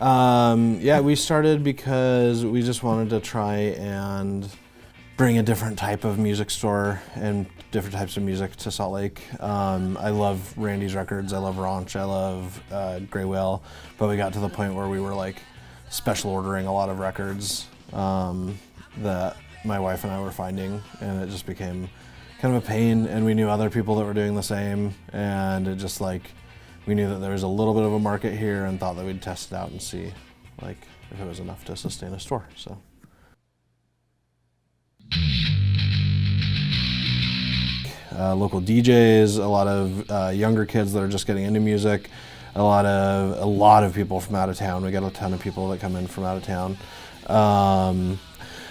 Yeah, we started because we just wanted to try and bring a different type of music store and different types of music to Salt Lake. I love Randy's records, I love Ranch, I love Grey Whale, but we got to the point where we were like special ordering a lot of records that my wife and I were finding, and it just became kind of a pain, and we knew other people that were doing the same, and it just like, we knew that there was a little bit of a market here and thought that we'd test it out and see like if it was enough to sustain a store, so. Local DJs, a lot of younger kids that are just getting into music, a lot of people from out of town. We get a ton of people that come in from out of town.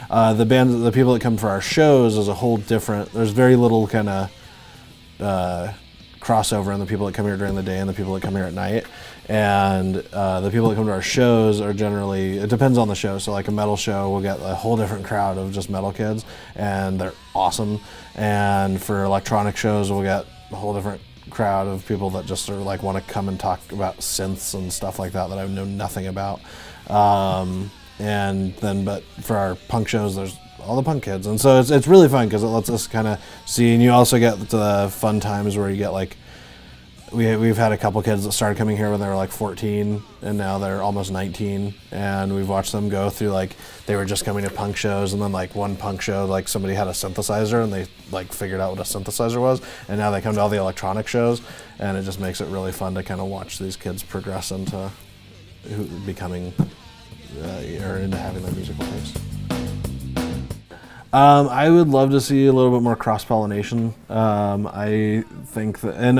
The people that come for our shows is a whole different. There's very little kind of crossover in the people that come here during the day and the people that come here at night. And the people that come to our shows are generally, it depends on the show. So like a metal show, we'll get a whole different crowd of just metal kids, and they're awesome. And for electronic shows, we'll get a whole different crowd of people that just are like want to come and talk about synths and stuff like that I know nothing about. And then, but for our punk shows, there's all the punk kids, and so it's really fun because it lets us kind of see. And you also get the fun times where you get like, we've had a couple kids that started coming here when they were like 14, and now they're almost 19, and we've watched them go through, like, they were just coming to punk shows, and then like one punk show, like somebody had a synthesizer and they like figured out what a synthesizer was, and now they come to all the electronic shows, and it just makes it really fun to kind of watch these kids progress into becoming or into having their musical taste. I would love to see a little bit more cross-pollination. I think that, and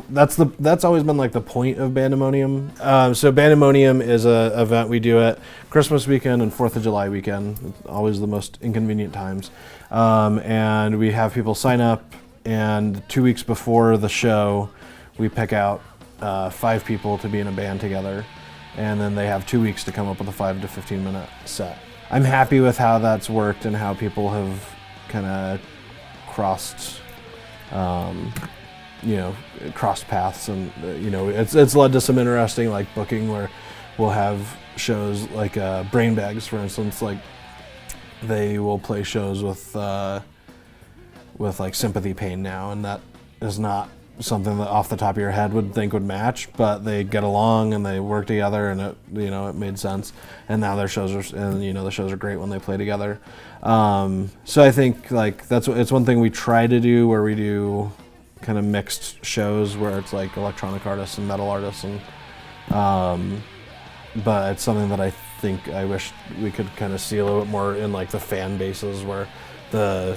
that's always been like the point of Bandemonium. So Bandemonium is a event we do at Christmas weekend and 4th of July weekend. It's always the most inconvenient times. And we have people sign up, and 2 weeks before the show, we pick out 5 people to be in a band together. And then they have 2 weeks to come up with a 5 to 15 minute set. I'm happy with how that's worked and how people have kind of crossed, crossed paths, and it's led to some interesting like booking where we'll have shows like Brain Bags, for instance, like they will play shows with like Sympathy Pain now, and that is not something that off the top of your head would think would match, but they get along and they work together, and it made sense. And now their shows the shows are great when they play together. So I think like it's one thing we try to do, where we do kind of mixed shows where it's like electronic artists and metal artists, and but it's something that I think I wish we could kind of see a little bit more in like the fan bases, where the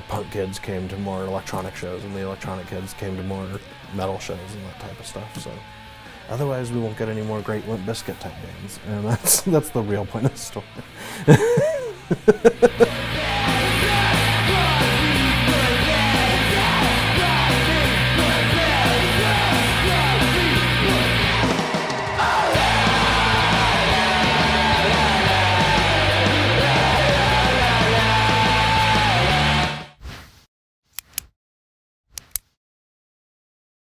punk kids came to more electronic shows and the electronic kids came to more metal shows and that type of stuff. So otherwise we won't get any more great Limp Bizkit type bands, and that's the real point of the story.